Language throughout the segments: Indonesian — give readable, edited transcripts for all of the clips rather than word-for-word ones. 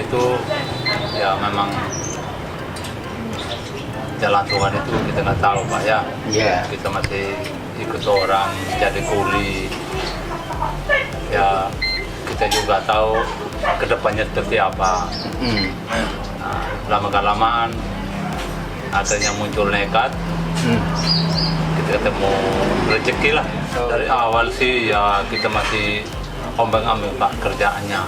itu ya memang jalan Tuhan itu kita nggak tahu Pak ya. Iya. Kita masih ikut orang jadi kuli. Ya kita juga tahu kedepannya seperti apa. Nah, lama-kelamaan ada yang muncul nekat. Kita ketemu rezeki lah. Dari awal sih ya kita masih ombang-ambing Pak kerjaannya.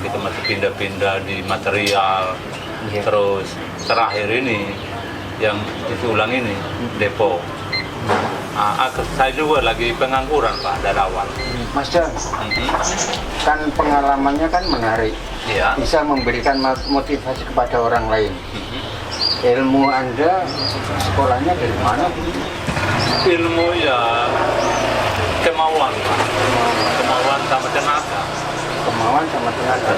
Kita masih pindah-pindah di material. Terus terakhir ini yang diulang ini depo. Saya juga lagi pengangguran Pak dari awal. Mas John, kan pengalamannya kan menarik. Iya. Bisa memberikan motivasi kepada orang lain. Ilmu Anda sekolahnya dari mana? Ilmu ya kemauan Pak. Kemauan sama tenaga. Kemauan sama tenaga.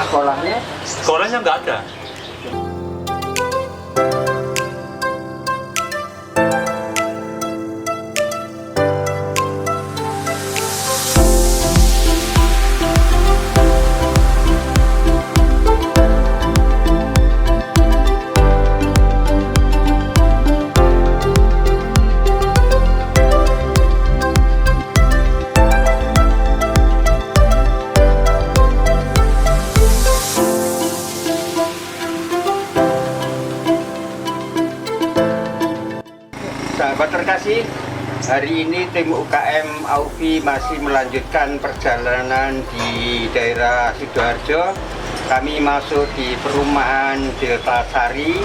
Sekolahnya? Sekolahnya nggak ada. Sahabat terkasih, hari ini tim UKM AUFI masih melanjutkan perjalanan di daerah Sidoarjo. Kami masuk di perumahan Delta Sari.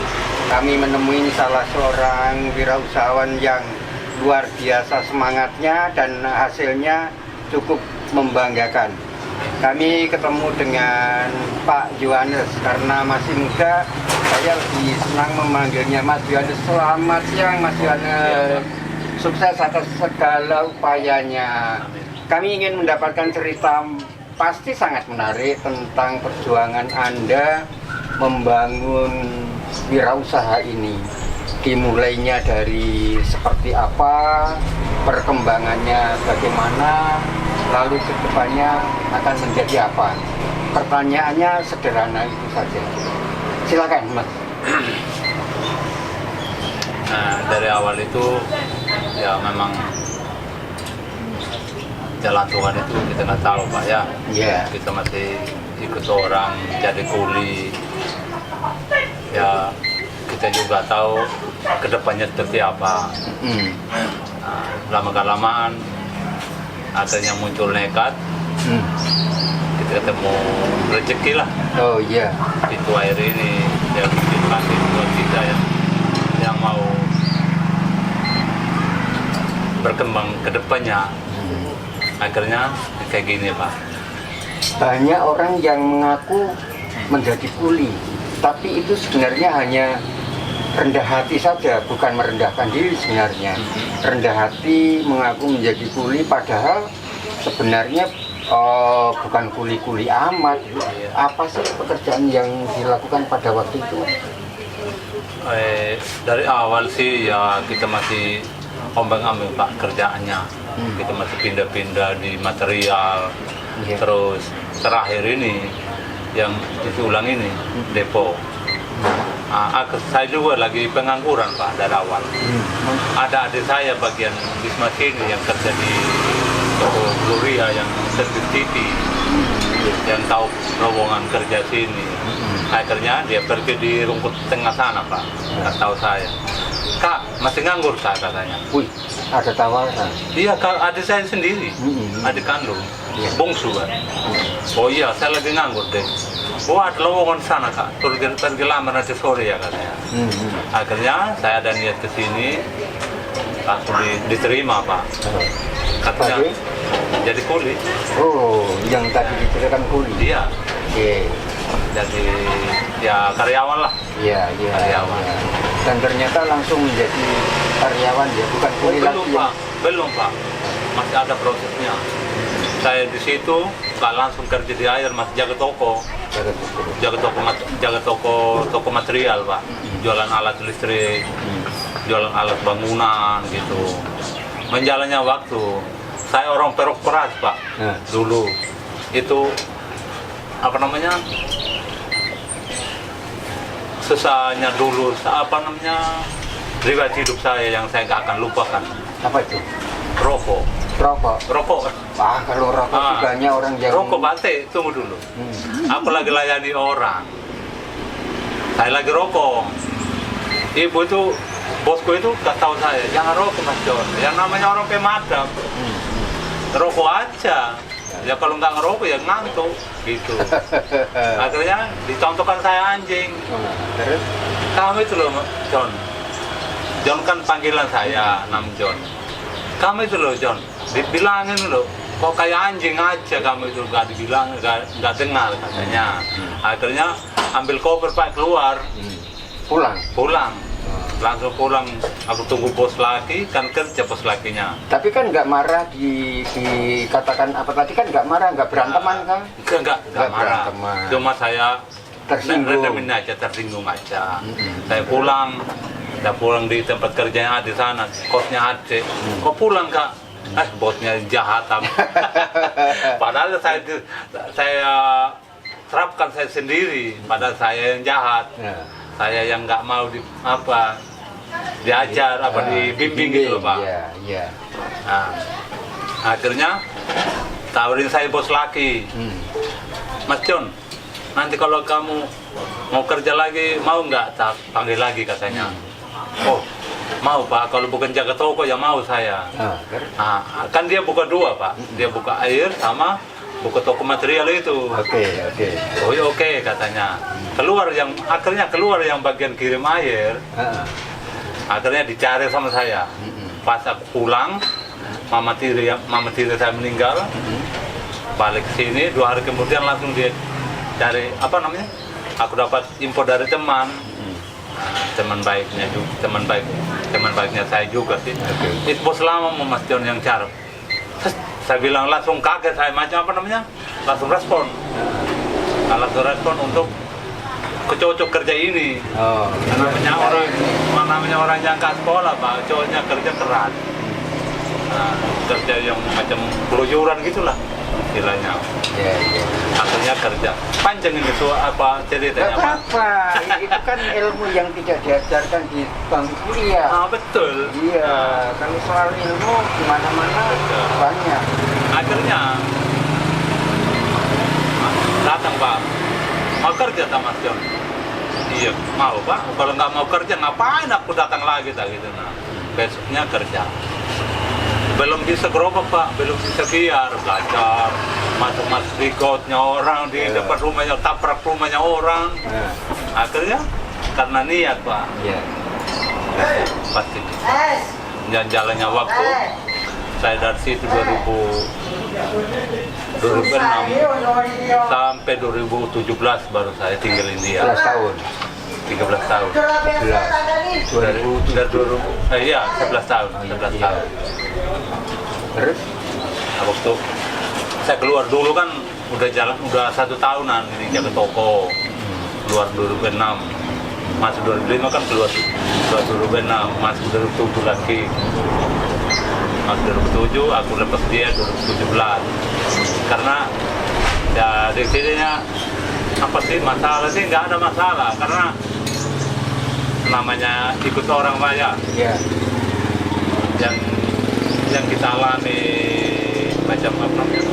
Kami menemui salah seorang wirausahawan yang luar biasa semangatnya dan hasilnya cukup membanggakan. Kami ketemu dengan Pak Yohanes karena masih muda. Saya lebih senang memanggilnya Mas Yohanes. Selamat siang Mas Yohanes. Sukses atas segala upayanya. Kami ingin mendapatkan cerita pasti sangat menarik tentang perjuangan Anda membangun wirausaha ini. Dimulainya dari seperti apa, perkembangannya bagaimana, lalu ke depannya akan menjadi apa. Pertanyaannya sederhana itu saja. Silakan Mas. Nah, dari awal itu ya memang jalan Tuhan itu kita nggak tahu Pak ya. Iya. Kita masih ikut orang jadi kuli. Ya kita juga tahu kedepannya seperti apa. Nah, lama-kelamaan ada yang muncul nekat. Kita ketemu rezeki lah. Oh iya. Itu air ini yang dikasih buat kita yang mau berkembang ke depannya. Akhirnya kayak gini Pak. Banyak orang yang mengaku menjadi kuli, tapi itu sebenarnya hanya rendah hati saja, bukan merendahkan diri sebenarnya. Rendah hati mengaku menjadi kuli, padahal sebenarnya bukan kuli-kuli amat. Apa sih pekerjaan yang dilakukan pada waktu itu? Dari awal sih ya kita masih ombang-ambing Pak kerjaannya. Kita masih pindah-pindah di material. Terus terakhir ini yang diulang ini depo. Saya juga lagi pengangguran Pak dari awal. Ada adik saya bagian Wisma sini yang kerja di toko Gloria yang servis TV, yang tahu rombongan kerja sini. Akhirnya dia pergi di rumput tengah sana Pak, nggak tahu saya. Kak, masih nganggur Kak katanya. Wih, ada tawaran. Iya, Kak, adik saya sendiri, adik kandung, bungsu kan. Oh iya, saya lagi nganggur deh. Oh ada lowongan sana Kak, pergi lamar nanti sore ya katanya. Akhirnya saya ada niat ke sini, langsung diterima Pak. Katanya jadi kuli. Oh, yang tadi diceritakan kuli. Iya. Oke. Jadi ya karyawan lah. Iya, iya. Karyawan. Ya. Dan ternyata langsung menjadi karyawan ya, bukan kuli lagi. Belum Pak, belum Pak. Masih ada prosesnya. Saya di situ nggak langsung kerja di air, masih jaga toko. Jaga toko material Pak. Jualan alat listrik, jualan alat bangunan gitu. Menjalannya waktu. Saya orang perok keras Pak. Dulu itu apa namanya? susahnya dulu, apa namanya, riwayat hidup saya yang saya nggak akan lupakan. Apa itu? Rokok. Rokok. Ah, kalau rokok sih banyak orang yang Rokok batik, tunggu dulu. Aku lagi layani orang. Saya lagi rokok. Ibu itu, bosku itu nggak tahu saya, jangan rokok Mas John. Yang namanya orang pemadam. Rokok aja. Ya kalau nggak ngerokok ya ngantuk gitu. Akhirnya dicontohkan saya anjing. Terus? Kamu itu loh John. John kan panggilan saya, nama John. Kamu itu loh John, dibilangin loh, kok kayak anjing aja kamu itu, nggak dibilang, nggak dengar katanya. Akhirnya ambil koper Pak keluar, pulang, langsung pulang. Aku tunggu bos lagi, kan kerja bos lakinya. Tapi kan nggak marah dikatakan apa tadi, kan nggak marah, nggak beranteman kan? Nggak marah, beranteman. cuma saya Tersinggung. tersinggung aja. Saya pulang di tempat kerjanya di sana, kosnya ada. Kok pulang Kak? Bosnya jahat. Padahal saya terapkan saya sendiri, padahal saya yang jahat. Saya yang nggak mau diajar, dibimbing gitu loh Pak. Iya. Nah, akhirnya tawarin saya bos laki. Mas John, nanti kalau kamu mau kerja lagi, mau nggak tak panggil lagi katanya. Oh, mau Pak, kalau bukan jaga toko ya mau saya. Nah, kan dia buka dua Pak, dia buka air sama buka toko material itu. Oke. Oh iya oke katanya. Akhirnya keluar yang bagian kirim air. Akhirnya dicari sama saya. Pas aku pulang, mama tiri saya meninggal. Balik sini 2 hari kemudian langsung dia cari apa namanya? Aku dapat info dari teman. Teman baiknya saya juga sih. Itu bos lama Mas John yang cari. Saya bilang langsung kaget saya, macam apa namanya? Langsung respon. Langsung respon untuk kecocok kerja ini. Namanya orang yang ke sekolah Pak, cowoknya kerja keras. Kerja yang macam keluyuran gitulah istilahnya. Akhirnya kerja. Panjang ini apa ceritanya Pak? Apa? Itu kan ilmu yang tidak diajarkan di bangku kuliah. Betul. Iya, kalau soal ilmu di mana-mana banyak. Akhirnya datang Pak, mau kerja sama Mas John. Iya, mau Pak. Kalau nggak mau kerja ngapain aku datang lagi gitu. Nah, besoknya kerja. Belum bisa gerobak Pak, belum bisa biar belajar masuk di kotnya orang, di depan rumahnya, tabrak rumahnya orang. Akhirnya karena niat Pak. Pasti jalannya waktu saya dari situ 2006 sampai 2017 baru saya tinggal di India. 13 tahun. 13 tahun. 11 tahun. Terus? Nah, waktu saya keluar dulu kan udah 1 tahunan di jaga toko. Keluar 2006. Masuk 2005 kan keluar 2006, masuk 2007 lagi. Masuk 2007 aku lepas dia 2017. Karena ya di sininya apa sih masalah sih, nggak ada masalah karena namanya ikut orang banyak. Yang kita alami macam apa namanya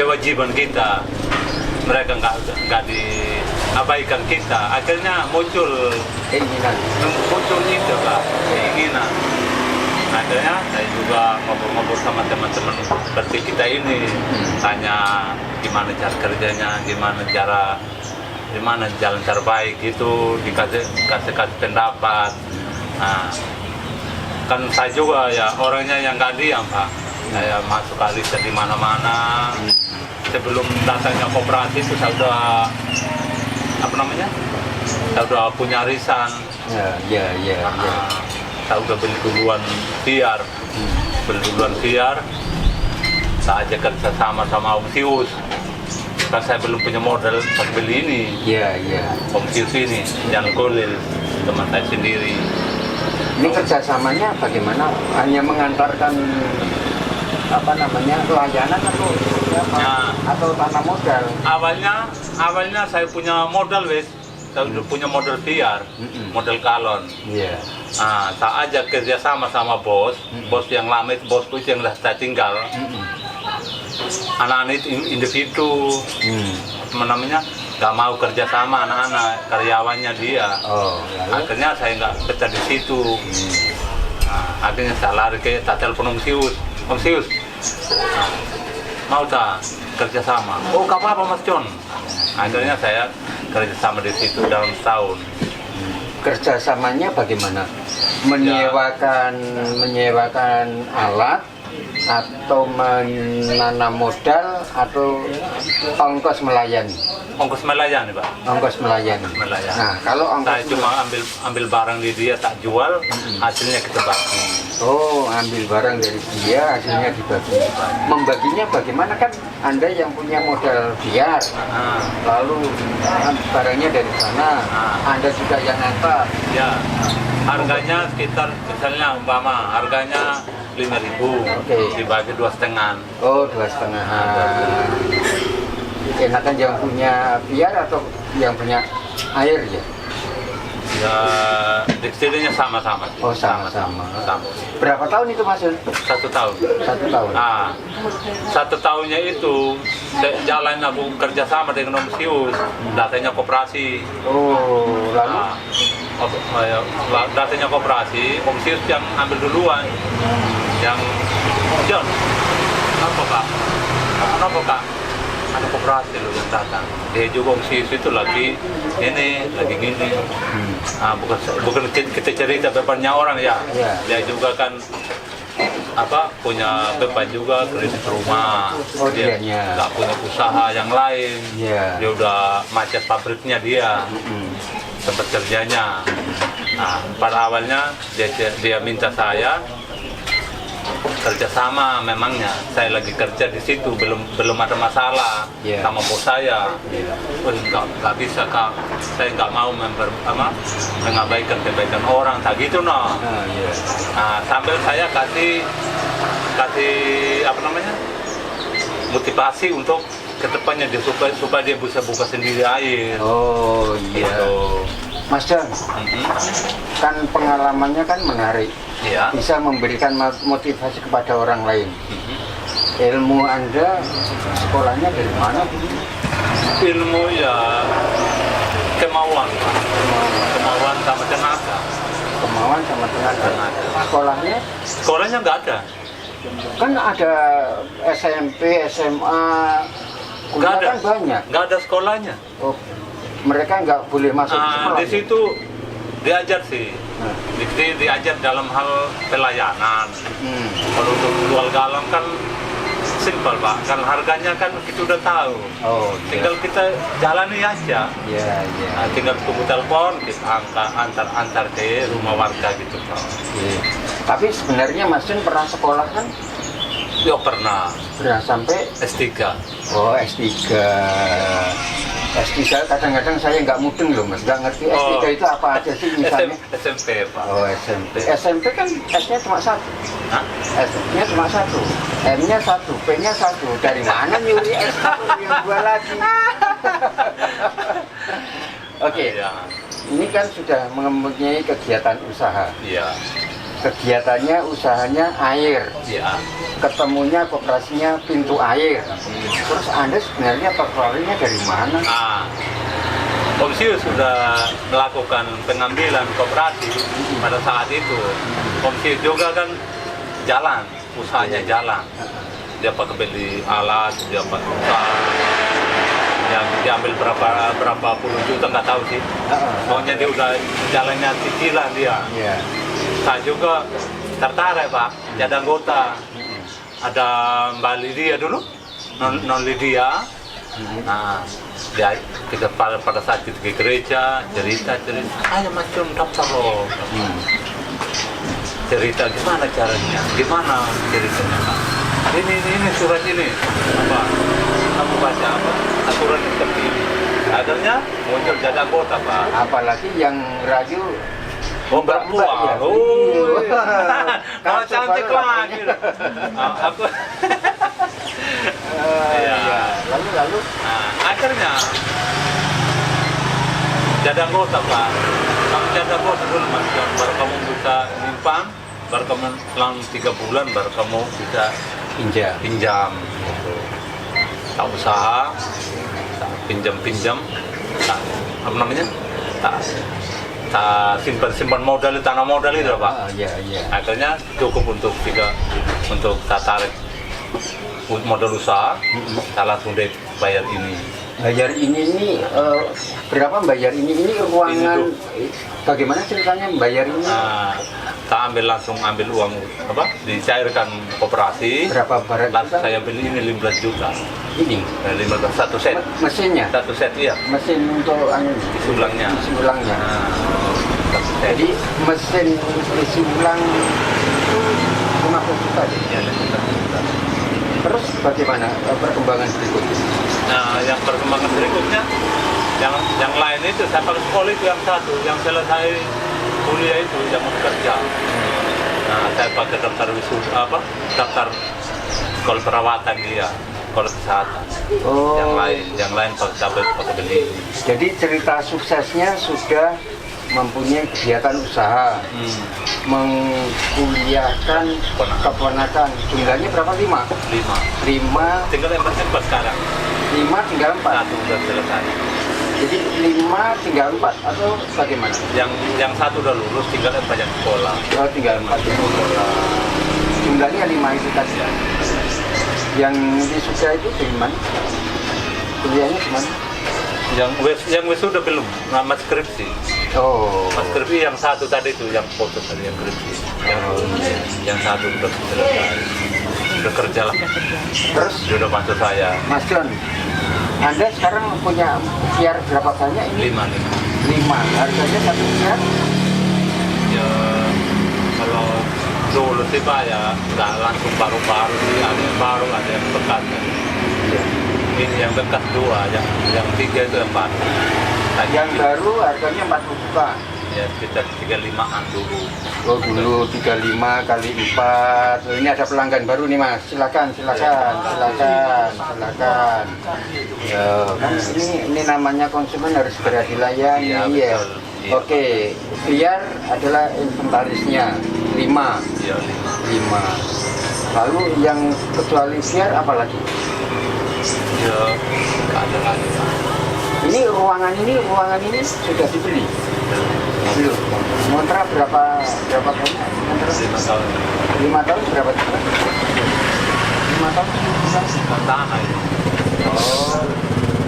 kewajiban kita, mereka nggak diabaikan kita, akhirnya muncul keinginan akhirnya saya juga ngobrol sama teman-teman seperti kita ini, tanya gimana cara kerjanya, gimana jalan terbaik gitu, kasih pendapat. Nah, kan saya juga ya orangnya yang nggak diam Pak, saya masuk riset di mana-mana. Sebelum datangnya koperasi itu saya udah saya udah punya arisan. Saya udah beli duluan tiar, saya aja kerja sama Om Sius. Kan saya belum punya modal pas beli ini. Om Sius ini yang golil teman saya sendiri. Ini kerjasamanya bagaimana? Hanya mengantarkan pelayanan atau tanah modal? Awalnya saya punya modal wes, saya udah punya model biar, model galon. Iya. Nah, saya ajak kerjasama sama bos, bos yang lama itu, bosku itu yang udah saya tinggal. Anak-anak itu individu, apa namanya, nggak mau kerja sama anak-anak, karyawannya dia. Oh, lalu? Akhirnya saya nggak betah di situ. Nah, akhirnya saya lari ke, tak telepon Om Sius. Om Sius, nah, mau tak kerja sama? Oh, gak apa-apa Mas John. Akhirnya saya kerja sama di situ dalam setahun. Kerjasamanya bagaimana? Menyewakan alat atau menanam modal atau ongkos melayani? Ongkos melayani, Pak. Ongkos melayani. Melayani. Nah, kalau ongkos Saya cuma ambil barang di dia, tak jual, hasilnya kita bagi. Oh, ambil barang dari dia, hasilnya dibagi. Membaginya bagaimana, kan Anda yang punya modal biar, lalu barangnya dari sana, Anda juga yang antar. Ya, harganya sekitar, misalnya umpama harganya 5.000, dibagi 2,5. Oh, 2,5. Enakan yang punya biar atau yang punya air ya? Ya, dikstilinya sama-sama. Oh, sama-sama. Sama. Berapa tahun itu Mas? 1 tahun. 1 tahun. Ah, 1 tahunnya itu jalan aku kerja sama dengan Om Sius, datanya koperasi. Oh, lalu? Datanya koperasi, Om Sius yang ambil duluan. Yang, John, apa Kak? Kenapa Kak? Ada koperasi loh yang datang. Dia juga Om Sius itu lagi gini. Bukan kita cerita bebannya orang ya. Dia juga kan punya beban juga, kredit rumah. Dia nggak punya usaha yang lain. Dia udah macet pabriknya dia. Tempat kerjanya. Nah, pada awalnya dia minta saya kerjasama, memangnya saya lagi kerja di situ, belum ada masalah sama bos saya. Nggak bisa Kak, saya nggak mau mengabaikan kebaikan orang, tak gitu no. Nah, sambil saya kasih motivasi untuk kedepannya dia supaya dia bisa buka sendiri air. Oh iya. Gitu. Mas John, kan pengalamannya kan menarik. Iya. Bisa memberikan motivasi kepada orang lain. Ilmu Anda sekolahnya dari mana? Ilmu ya kemauan sama tenaga. Kemauan sama tenaga. Sekolahnya? Sekolahnya nggak ada. Kan ada SMP, SMA, Nggak ada. kan banyak. Nggak ada sekolahnya. Oh, mereka nggak boleh masuk ke sekolah. Di situ diajar sih. Diajar dalam hal pelayanan. Kalau untuk jual galon kan simpel Pak, kan harganya kan kita udah tahu. Tinggal kita jalani aja. Nah, tinggal tunggu telepon, kita antar ke rumah warga gitu Pak. Tapi sebenarnya Mas Jun pernah sekolah kan? Ya pernah. Pernah sampai S3. Oh, S3. S3 kadang-kadang saya nggak mudeng loh Mas, nggak ngerti S3 itu apa aja sih misalnya. SMP Pak. Oh, SMP. SMP kan S-nya cuma 1. S-nya cuma 1. M-nya 1, P-nya 1. Dari mana nyuri S1 yang 2 lagi? Oke. Ini kan sudah mempunyai kegiatan usaha. Iya. Kegiatannya, usahanya air. Iya. Ketemunya koperasinya pintu air. Terus Anda sebenarnya tertariknya dari mana? Om Sius sudah melakukan pengambilan koperasi pada saat itu. Om Sius juga kan jalan, usahanya jalan. Dia pakai beli alat, dia pakai usaha. Yang diambil berapa puluh juta nggak tahu sih. Pokoknya dia udah jalannya cicilan dia. Saya juga tertarik Pak, jadi anggota. Ada Mbak Lydia dulu, non Lydia. Nah, kita pada saat kita ke gereja cerita, ayo macam daftar loh. Cerita gimana caranya, gimana ceritanya Pak. Ini surat ini apa? Aku baca apa? Aturan seperti ini. Akhirnya muncul jadi anggota Pak. Apalagi yang rayu. Mbak ya. Kalau cantik lagi. Aku. Lalu. Nah, akhirnya jadi anggota Pak. Kamu jadi anggota dulu Mas, baru kamu bisa nyimpan, baru kamu selang 3 bulan baru kamu bisa pinjam gitu. Tak usaha, tak pinjam, tak apa namanya, tak simpan modal, tanah modal itu Pak. Iya. Akhirnya cukup untuk tak tarik modal usaha, tak langsung deh bayar ini. Bayar ini berapa bayar ini ruangan bagaimana ceritanya bayar ini? Tak ambil uang dicairkan koperasi. Berapa barang? Langsung saya beli ini 15 juta. Ini 15 satu set. Mesinnya? Satu set iya. Mesin untuk isi ulangnya. Jadi mesin isi ulang itu 50 juta. Ya, 15 juta. Terus bagaimana perkembangan berikutnya? Nah, yang perkembangan berikutnya, yang lain itu saya pakai sekolah itu yang satu, yang selesai kuliah itu yang mau kerja. Nah, saya pakai daftar daftar sekolah perawatan dia, sekolah kesehatan. Yang lain pakai beli. Jadi cerita suksesnya sudah mempunyai kegiatan usaha, mengkuliahkan keponakan. Jumlahnya berapa? 5? 5. Tinggal yang bersempat sekarang. 5 tinggal 4. Satu sudah selesai. Jadi 5 tinggal 4 atau bagaimana? Yang satu udah lulus, tinggal yang banyak sekolah. Oh, tinggal 4 sekolah. Jumlahnya 5 itu tadi. Yang wisuda itu gimana? Kuliahnya gimana? Yang wisuda belum, nama skripsi. Oh. Mas skripsi yang satu tadi itu, yang foto tadi yang skripsi. Yang satu udah selesai. Udah kerja lah. Terus sudah masuk saya. Mas John, Anda sekarang punya VR berapa banyak ini? 5. Harganya satu VR? Ya, kalau dulu sih Pak ya, nggak langsung baru-baru sih, ada yang baru, ada yang bekas. Iya. Ini yang bekas 2, yang 3 itu yang baru. Yang baru harganya 40 juta. Ya, sekitar 35-an dulu. Oh, dulu 35 kali 4. Oh, ini ada pelanggan baru nih Mas. Silakan. Ya, kan ini namanya konsumen harus segera dilayani. Iya, Ya. betul. Iya. Oke, biar adalah inventarisnya 5. Iya, 5. Lalu yang kecuali biar apa lagi? ya nggak ada lagi. Ini ruangan ini sudah dibeli. Belum. Kontrak berapa banyak? Kontrak 5 tahun. 5 tahun berapa juta? 5 tahun Tanah itu. Oh,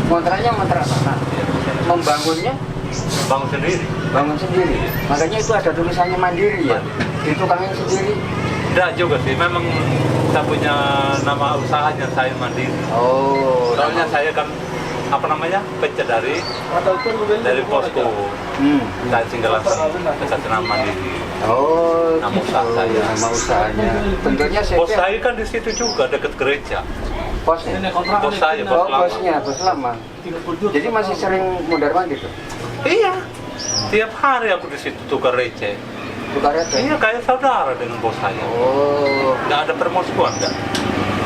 kontraknya kontrak tanah. Ya, Membangunnya bangun sendiri. Makanya itu ada tulisannya mandiri ya. Ditukangin sendiri. Tidak juga sih, memang saya punya nama usahanya, saya mandiri. Oh, Soalnya saya kan pencet dari posko. Saya tinggal langsung dekat nama mandiri. Oh, Nama usaha saya. Nama usahanya. Tentunya Bos saya kan di situ juga dekat gereja. Posnya. Bos saya, Oh, bos lama. bosnya, bos lama. Jadi masih sering mundar mandir tuh. Iya, tiap hari aku di situ tukar receh. Tukar aja. Iya, kayak saudara dengan bos saya. Oh, Nggak ada permusuhan, nggak.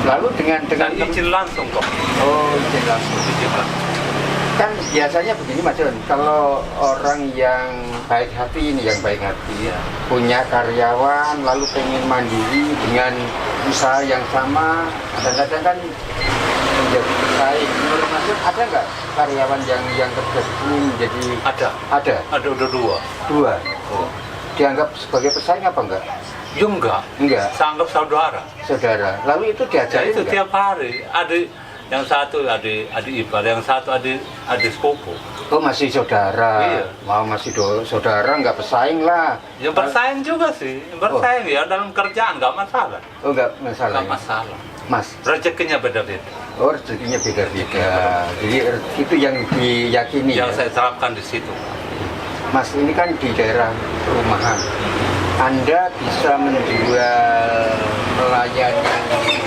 lalu dengan Dan izin langsung kok. Oh, izin langsung. Izin langsung. Kan biasanya begini Mas John, kalau orang yang baik hati Iya. punya karyawan lalu pengen mandiri dengan usaha yang sama, kadang-kadang kan menjadi pesaing. Menurut Mas John, ada nggak karyawan yang kerja ini menjadi Ada udah 2. 2? Oh. Dianggap sebagai pesaing apa enggak? Ya enggak. Saya anggap saudara. Lalu itu diajarin Itu nggak? tiap hari. Yang satu adik ipar, yang satu adik sepupu. Oh, masih saudara. Iya. Mau masih saudara, nggak pesaing lah. Yang bersaing juga sih. Bersaing ya dalam kerjaan nggak masalah. Oh, nggak masalah. Nggak masalah. Mas, Rezekinya beda-beda. oh rezekinya beda-beda. Jadi itu yang diyakini Yang ya. saya terapkan di situ. Mas, ini kan di daerah perumahan. Anda bisa menjual pelayanan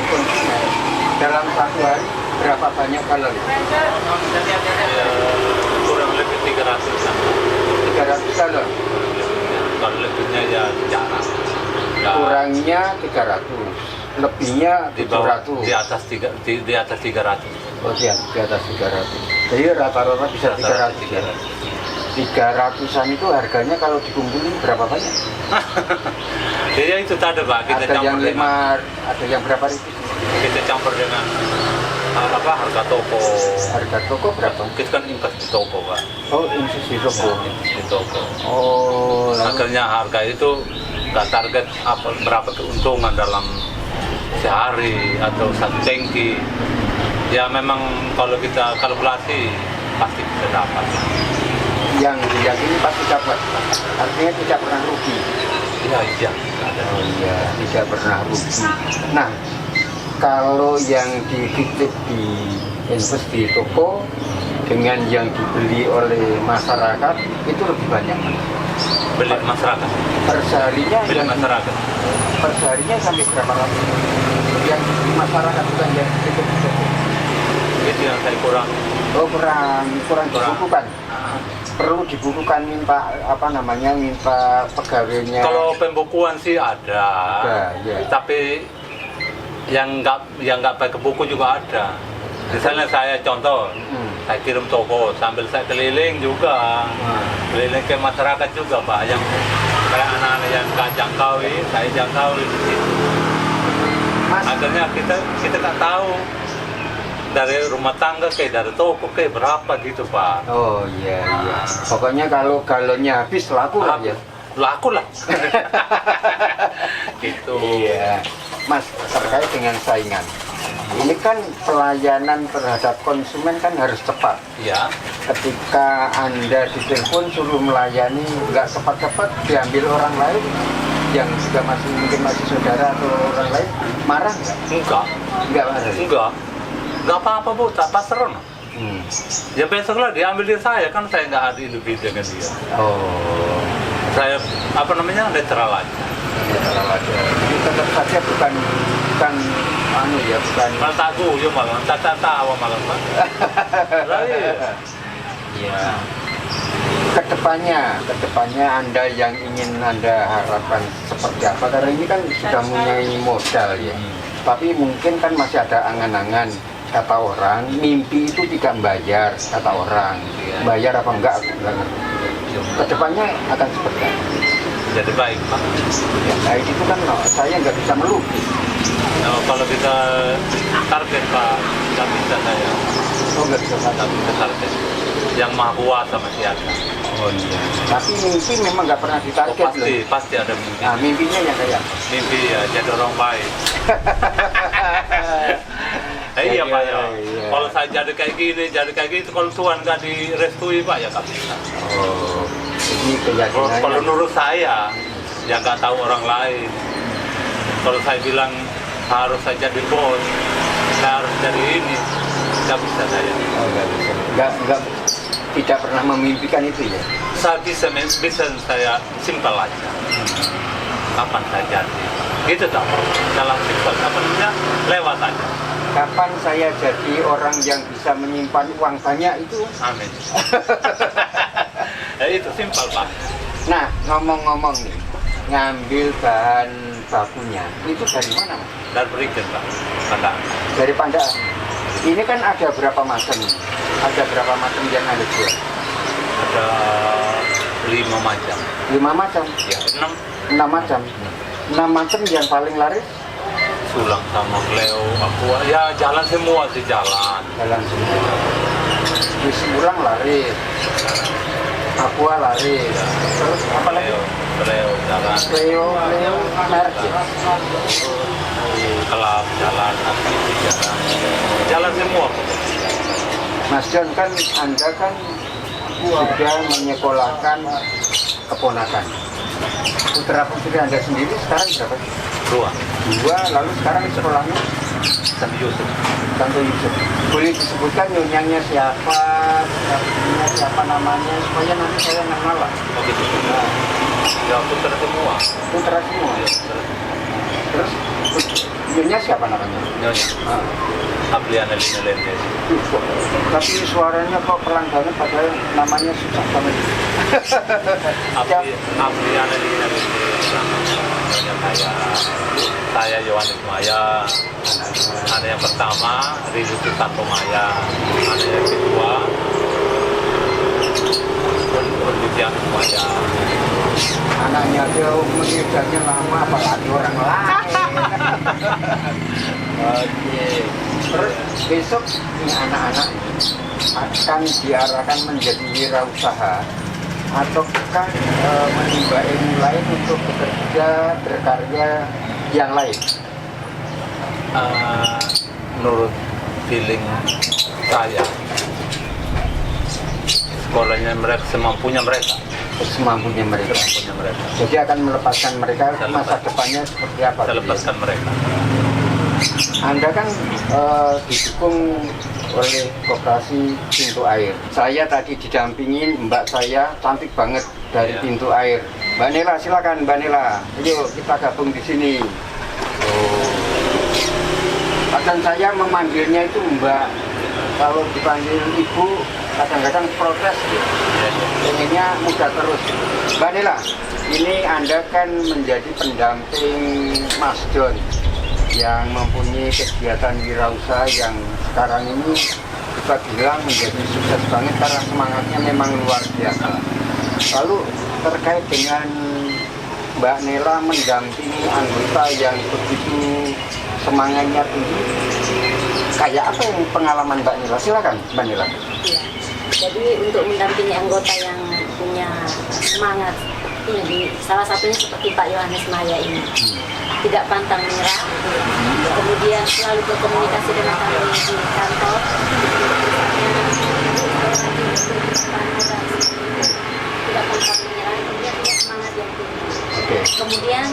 konsumen dalam satu hari berapa banyak kalori? Ya, kurang lebih 300 sampai. 300 kalori. Kalau lebihnya ya jarang. Ya, Kurangnya 300, lebihnya di bawah 700. di atas 300. Oh, di atas 300. Jadi rata-rata bisa 300 ya. 300-an itu harganya kalau dikumpulin berapa banyak? Ya itu tadi Pak, kita Ada yang campur dengan 5, ada yang berapa ribu? kita campur dengan harga toko. Harga toko berapa? Kita kan invest di toko Pak. Oh, invest di toko. Invest di toko. Oh, lalu Akhirnya harga itu nggak target berapa keuntungan dalam sehari atau satu tangki. Ya memang kalau kita kalkulasi pasti bisa dapat. yang diyakini pasti dapat. Artinya tidak pernah rugi. Iya. Oh iya, tidak pernah rugi. Nah, kalau yang dititip di invest di toko dengan yang dibeli oleh masyarakat itu lebih banyak. Beli masyarakat. Perseharinya Beli masyarakat. perseharinya sampai berapa lama? Yang dibeli masyarakat bukan yang dititip di toko. Itu yang saya kurang. Oh, kurang dibukukan. Perlu dibukukan minta minta pegawainya. Kalau pembukuan sih ada, ya. tapi yang nggak pakai buku juga ada. Misalnya saya contoh, saya kirim toko sambil saya keliling juga, keliling ke masyarakat juga Pak, yang kayak anak-anak yang nggak jangkaui, saya jangkaui. Mas, Akhirnya kita nggak tahu dari rumah tangga kayak dari toko kayak berapa gitu Pak. oh iya. Pokoknya kalau galonnya habis laku lah ya. Laku lah. Gitu. Iya. Mas, terkait dengan saingan. Ini kan pelayanan terhadap konsumen kan harus cepat. Iya. Ketika Anda ditelepon suruh melayani nggak cepat-cepat diambil orang lain yang juga mungkin masih saudara atau orang lain, marah nggak? Nggak marah. Nggak apa-apa Bu, tak pasrah. Ya besoklah diambil di saya, kan saya nggak ada individu dengan dia. Oh, Saya netral aja. netral aja. Ini tetap saja bukan bukan Malah tak guyu malah, tak tawa malah Pak. Lah iya. Iya. Kedepannya Anda yang ingin Anda harapkan seperti apa? Karena ini kan sudah mempunyai modal ya. Tapi mungkin kan masih ada angan-angan, kata orang, mimpi itu tidak membayar, kata orang. Bayar apa enggak? Aku enggak ngerti. Kedepannya akan seperti apa? Jadi baik Pak. Ya, nah itu kan saya nggak bisa melukis. Nah, kalau kita target Pak, nggak bisa saya. Oh, nggak bisa Nggak bisa target. Yang maha kuasa masih ada. Oh iya. Tapi mimpi memang nggak pernah ditarget loh. Pasti ada mimpi. Nah, mimpinya yang kayak Mimpi ya jadi orang baik. Iya Pak ya. Iya. Kalau saya jadi kayak gini, kalau Tuhan nggak direstui Pak ya nggak bisa. Oh, ini keyakinannya. Kalau menurut saya, yang nggak tahu orang lain. Kalau saya bilang harus saya jadi bos, saya harus jadi ini, nggak bisa saya. Oh, nggak bisa. Nggak tidak pernah memimpikan itu ya. Saya bisa saya simpel aja. Kapan saya jadi? Gitu tak? Dalam simpel, lewat aja. Kapan saya jadi orang yang bisa menyimpan uang banyak itu? Amin. Ya itu simpel Pak. Nah, ngomong-ngomong nih, ngambil bahan bakunya itu dari mana, Mas? Dan berikan Pak. Pandang. Dari Pandaan. Ini kan ada berapa macam? Ada berapa macam yang Anda jual? Ada 5 macam. 5 macam? Ya, 6. 6 macam? 6 macam yang paling laris? Sulang sama Cleo, Aqua. Ya jalan semua sih jalan. Jalan semua. Di Sulang laris. Aqua laris. Terus apa lagi? Cleo jalan. Leo merek ya? Kelab jalan, aktivis jalan. Jalan semua. Mas John, kan Anda kan sudah menyekolahkan keponakan. Putra putri Anda sendiri sekarang berapa? 2, lalu sekarang sekolahnya Santo Yusuf. Santo Yusuf. Boleh disebutkan nyonyanya siapa, putrinya siapa namanya, supaya nanti saya kenal lah. Oh gitu. Ya putra semua. Putra semua. Ya, putra semua. Terus nyonya siapa namanya? Nyonya. Apliana Lina Lendes. Tapi suaranya kok pelan banget padahal namanya susah banget. Apliana Lina Lendes. Saya Yohanes Maya. Ada yang pertama Ridho Susanto Maya. Ada yang kedua pendidikan semuanya. Anaknya aja mengajarnya lama, apalagi orang lain. Oke. Terus besok ini anak-anak akan diarahkan menjadi wirausaha ataukah menimba ilmu lain untuk bekerja berkarya yang lain? Menurut feeling saya, sekolahnya mereka semampunya mereka. Semampunya mereka. Semampunya mereka. Jadi akan melepaskan mereka masa depannya seperti apa? Saya lepaskan mereka. Anda kan didukung oleh Koperasi Pintu Air. Saya tadi didampingin mbak saya, cantik banget dari Iya. Pintu Air. Mbak Nela, silakan Mbak Nela. Ayo kita gabung di sini. Kadang saya memanggilnya itu Mbak. Kalau dipanggil Ibu, kadang-kadang protes gitu. Pengennya muda terus. Mbak Nela, ini Anda kan menjadi pendamping Mas John yang mempunyai kegiatan wirausaha yang sekarang ini kita bilang menjadi sukses banget karena semangatnya memang luar biasa. Lalu terkait dengan Mbak Nela mendampingi anggota yang begitu semangatnya tinggi, kayak apa yang pengalaman Mbak Nela? Silakan Mbak Nela. Iya. Jadi untuk mendampingi anggota yang punya semangat tinggi, salah satunya seperti Pak Yohanes Maya ini, tidak pantang menyerah, kemudian selalu berkomunikasi dengan kami di kantor, tidak pantang menyerah, kemudian punya semangat yang tinggi. Kemudian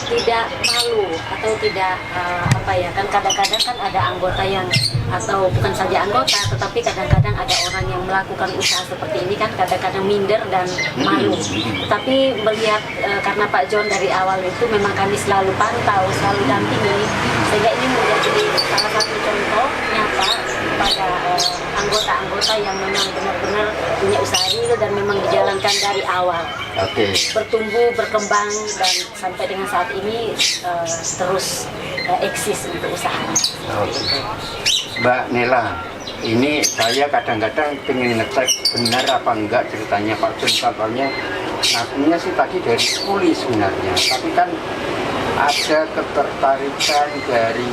tidak malu atau tidak apa ya, kan kadang-kadang kan ada anggota yang, atau bukan saja anggota tetapi kadang-kadang ada orang yang melakukan usaha seperti ini kan kadang-kadang minder dan malu. Tapi melihat karena Pak John dari awal itu memang kami selalu pantau, selalu dampingi, sehingga ini menjadi salah satu contoh nyata pada anggota-anggota yang memang benar-benar punya usaha ini dan memang dijalankan dari awal. Bertumbuh, berkembang, dan sampai dengan saat ini terus eksis untuk usahanya. Mbak Nela, ini saya kadang-kadang pengen ngecek benar apa enggak ceritanya Pak John, kabarnya ngakunya sih tadi dari kuli sebenarnya, tapi kan ada ketertarikan dari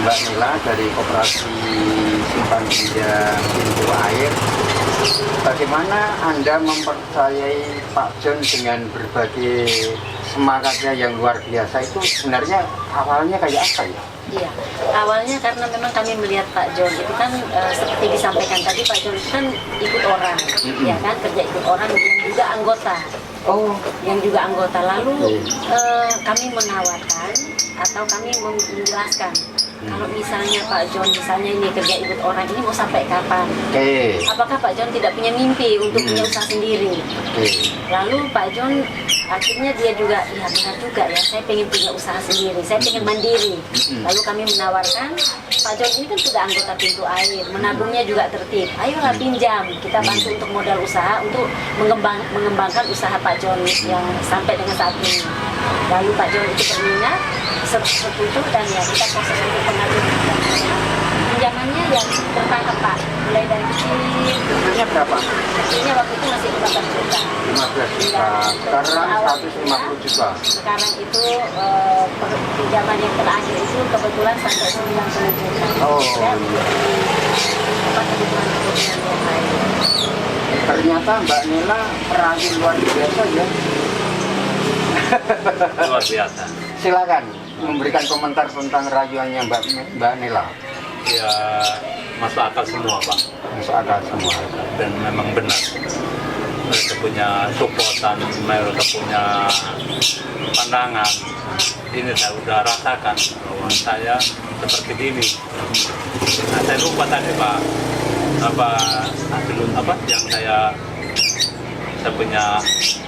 Mbak Nela dari Koperasi Simpan Pinjam Pintu Air. Bagaimana Anda mempercayai Pak John dengan berbagai semangatnya yang luar biasa itu sebenarnya awalnya kayak apa ya? Iya, awalnya karena memang kami melihat Pak John itu kan seperti disampaikan tadi, Pak John itu kan ikut orang, ya kan, kerja ikut orang yang juga anggota. Yang juga anggota. Lalu kami menawarkan atau kami menjelaskan kalau misalnya Pak John misalnya ini kerja ikut orang ini mau sampai kapan? Apakah Pak John tidak punya mimpi untuk punya usaha sendiri? Lalu Pak John akhirnya dia juga, ya benar juga ya, saya pengen punya usaha sendiri, saya pengen mandiri. Lalu kami menawarkan, Pak John ini kan sudah anggota Pintu Air, menabungnya juga tertib, ayolah pinjam, kita bantu untuk modal usaha, untuk mengembangkan usaha Pak John yang sampai dengan saat ini. Lalu Pak John itu berminat, setuju, dan ya kita proses untuk pengajuan pinjamannya yang bertahap Pak, mulai dari kecil. Pinjamannya berapa? Kecilnya waktu itu masih 15 juta. 15 juta, sekarang 150 juta. Sekarang itu pinjaman yang terakhir itu kebetulan sampai 90 juta. Ya, apa kebutuhan-kebutuhan yang lain. Ternyata Mbak Nela perayu luar biasa ya. Luar biasa. Silakan memberikan komentar tentang rayuannya Mbak Nela. Ya, masuk akal semua Pak, Masuk akal semua. dan memang benar. Mereka punya supportan, mereka punya pandangan. Ini saya udah rasakan bahwa saya seperti ini. Nah, saya lupa tadi Pak, apa yang saya punya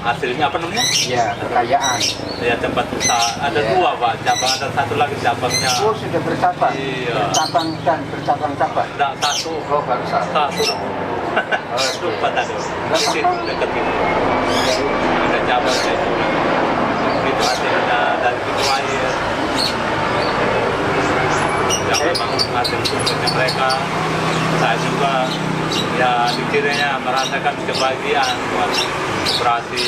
hasilnya apa namanya? Ya, kekayaan. Ya, tempat usaha ada Ya. dua Pak, cabang ada satu lagi cabangnya. Oh, sudah bercabang. Iya. Bercabang dan bercabang-cabang. Enggak, satu. Oh, baru satu. Lupa tadi. Di situ dekat itu. Ada cabangnya itu. Itu hasilnya dari Pintu Air. Yang memang hasil sumbernya mereka. Saya juga ya dikiranya merasakan kebahagiaan buat operasi.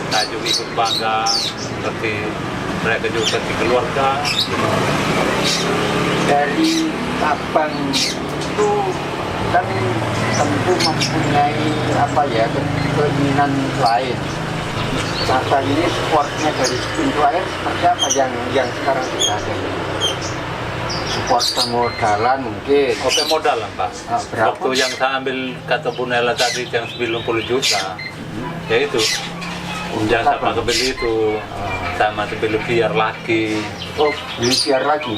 Saya juga ikut bangga seperti mereka juga seperti keluarga. Dari abang itu kan tentu mempunyai apa ya keinginan lain. Abang ini supportnya dari pintu air seperti apa yang sekarang sudah ada? Support pemodalan mungkin. Oke, modal lah Pak. Berapa? Waktu yang saya ambil kata Bu Nela tadi yang 90 juta, ya itu. Yang saya pakai beli itu, saya masih beli VR lagi. Oh, beli VR lagi.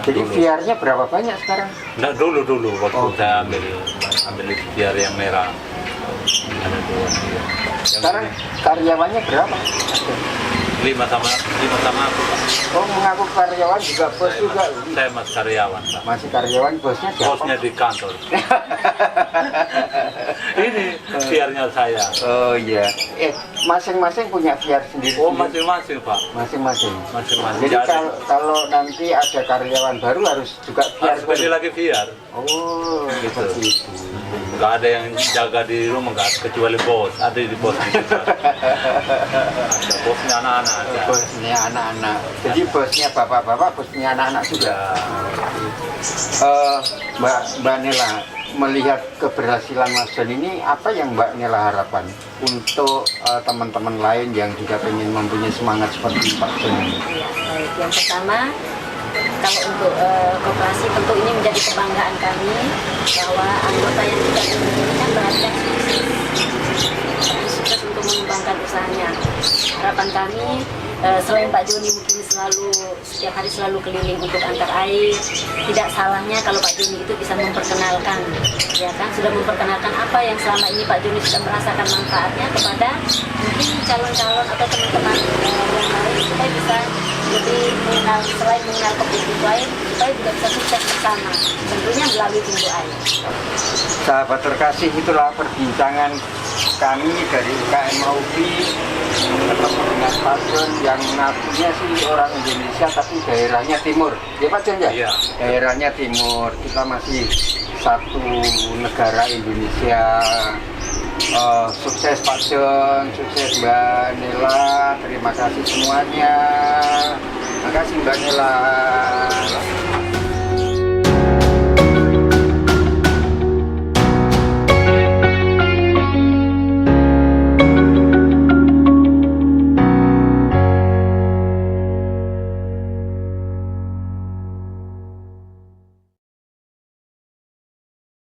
Jadi Dulu. VR-nya berapa banyak sekarang? Nah, dulu waktu Oh. saya ambil VR yang merah. Ada 2 VR. Yang Sekarang karyawannya berapa? Ada. 5 sama aku Pak. Oh, mengaku karyawan juga bos juga. Saya mas karyawan Pak. Masih karyawan, bosnya siapa? Bosnya di kantor. Ini VR-nya saya. Oh iya. Masing-masing punya VR sendiri. Oh, masing-masing Pak. Masing-masing. Masing-masing. Jadi kalau nanti ada karyawan baru harus juga VR. harus beli lagi VR. Oh, Gitu. seperti itu. Nggak ada yang jaga di rumah, nggak ada, kecuali bos. Ada di bos di situ. Ada bosnya anak-anak. Ada. Bosnya anak-anak. Jadi bosnya bapak-bapak, bosnya anak-anak juga. Mbak Nela, melihat keberhasilan Mas John ini, apa yang Mbak Nela harapkan untuk teman-teman lain yang juga ingin mempunyai semangat seperti Pak John ini? Ya, baik. Yang pertama, kalau untuk koperasi tentu ini menjadi kebanggaan kami bahwa anggota yang kita miliki ini kan berhasil sukses untuk mengembangkan usahanya. Harapan kami selain Pak Joni mungkin setiap hari selalu keliling untuk antar air, tidak salahnya kalau Pak Joni itu bisa memperkenalkan, ya kan, sudah memperkenalkan apa yang selama ini Pak Joni sudah merasakan manfaatnya kepada mungkin calon-calon atau teman-teman yang lain supaya bisa lebih mengenal, selain mengenal kopi pintu air, supaya juga bisa sukses bersama, tentunya melalui pintu air. Sahabat terkasih, itulah perbincangan kami dari UKM Maupi ketemu dengan Pak John yang ngakunya sih orang Indonesia tapi daerahnya timur. Ya Pak John ya? Iya. Daerahnya timur. Kita masih satu negara Indonesia. Sukses Pak John, sukses Mbak Nela. Terima kasih semuanya. Terima kasih Mbak Nela.